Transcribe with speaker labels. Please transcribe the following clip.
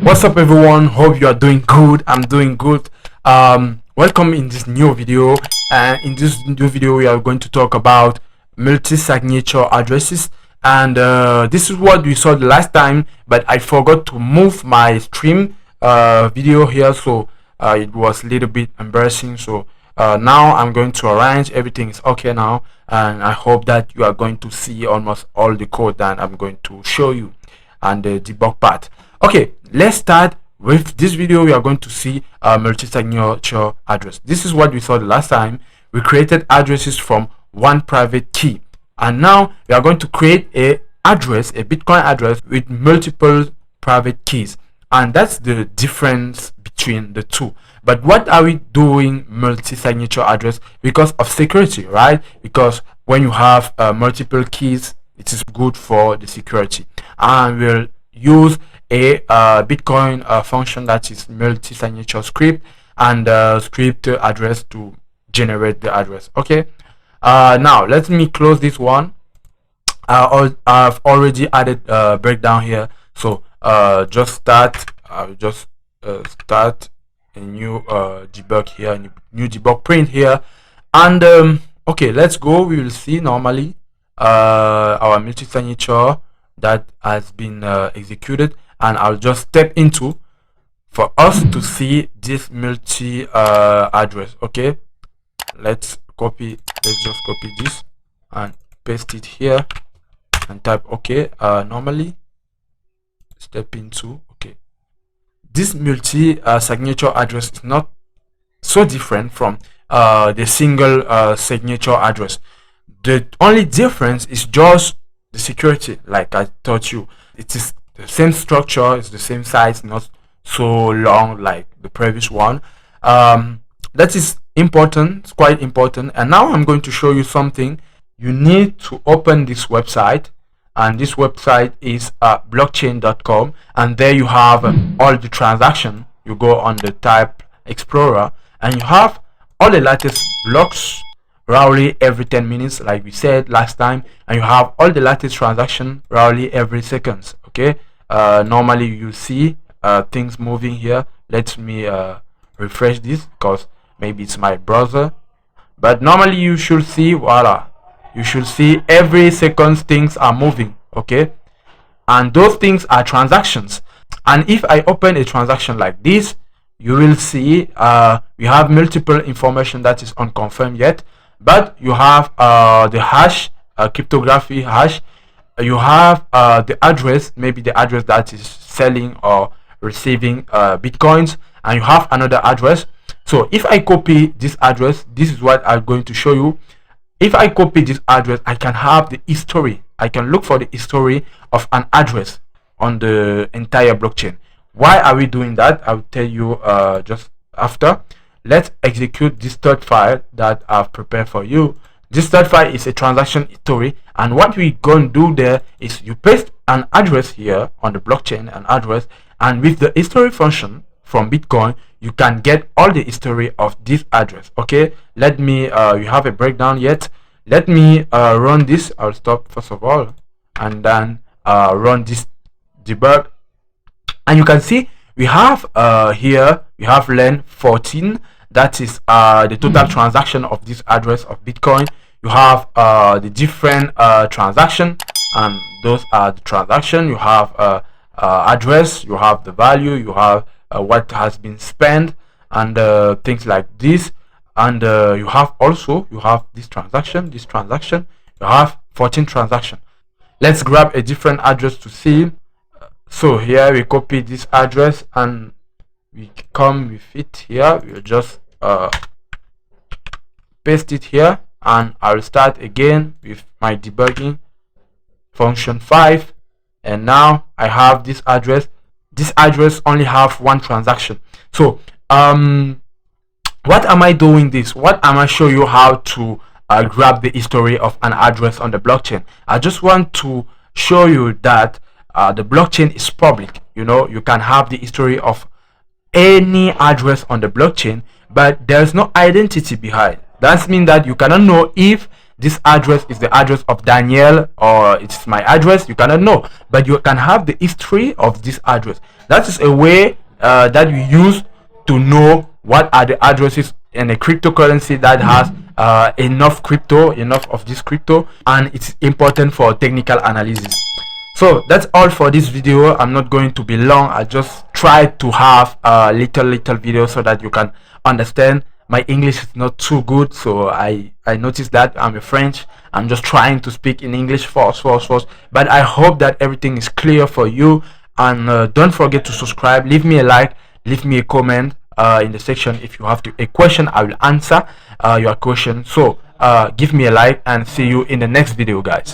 Speaker 1: What's up, everyone? Hope you are doing good. I'm doing good. Welcome in this new video. And in this new video, we are going to talk about multi-signature addresses. And this is what we saw the last time, but I forgot to move my stream video here, so it was a little bit embarrassing. So now I'm going to arrange everything is okay now, and I hope that you are going to see almost all the code that I'm going to show you and the debug part. Okay, let's start with this video. We are going to see a multi-signature address. This is what we saw the last time. We created addresses from one private key, and now we are going to create a Bitcoin address with multiple private keys, and that's the difference between the two. But what are we doing multi-signature address? Because of security, right? Because when you have multiple keys, it is good for the security, and we'll use a Bitcoin function that is multi-signature script and script address to generate the address. Okay, now let me close this one. I've already added breakdown here, so just start. I'll just start a new debug here, new debug print here, and okay, let's go. We will see normally our multi-signature that has been executed, and I'll just step into for us to see this multi address. Okay, let's just copy this and paste it here and type okay. Normally step into okay. This multi signature address is not so different from the single signature address. The only difference is just the security. Like I taught you, it is the same structure, it's the same size, not so long like the previous one. That is important, it's quite important. And now I'm going to show you something. You need to open this website, and this website is blockchain.com, and there you have all the transaction. You go on the type explorer, and you have all the latest blocks roughly every 10 minutes, like we said last time, and you have all the latest transaction roughly every seconds. Okay, normally you see things moving here. Let me refresh this because maybe it's my browser, but normally you should see, voila, you should see every seconds things are moving. Okay, and those things are transactions. And if I open a transaction like this, you will see we have multiple information that is unconfirmed yet, but you have the hash, cryptography hash. You have the address, maybe the address that is selling or receiving bitcoins, and you have another address. So if I copy this address, this is what I'm going to show you. If I copy this address, I can have the history. I can look for the history of an address on the entire blockchain. Why are we doing that? I'll tell you just after. Let's execute this third file that I've prepared for you. This third file is a transaction history, and what we're going to do there is you paste an address here on the blockchain, an address, and with the history function from Bitcoin, you can get all the history of this address. Okay, let me you have a breakdown yet. Let me run this. I'll stop first of all, and then run this debug, and you can see we have here we have len 14. That is the total transaction of this address of Bitcoin. You have the different transaction, and those are the transaction. You have address, you have the value, you have what has been spent, and things like this. And you have also this transaction, you have 14 transaction. Let's grab a different address to see. So here we copy this address and we come with it here. We'll just paste it here, and I'll start again with my debugging function 5, and now I have this address. This address only have one transaction. So what am I doing this? What am I show you how to grab the history of an address on the blockchain? I just want to show you that the blockchain is public. You know, you can have the history of any address on the blockchain, but there's no identity behind. That means that you cannot know if this address is the address of Daniel or it's my address, you cannot know, but you can have the history of this address. That is a way that you use to know what are the addresses in a cryptocurrency that has enough of this crypto, and it's important for technical analysis. So that's all for this video. I'm not going to be long. I just tried to have a little video so that you can understand. My English is not too good, so I noticed that I'm a French. I'm just trying to speak in English first, but I hope that everything is clear for you. And don't forget to subscribe, leave me a like, leave me a comment in the section. If you have a question, I will answer your question. So give me a like and see you in the next video, guys.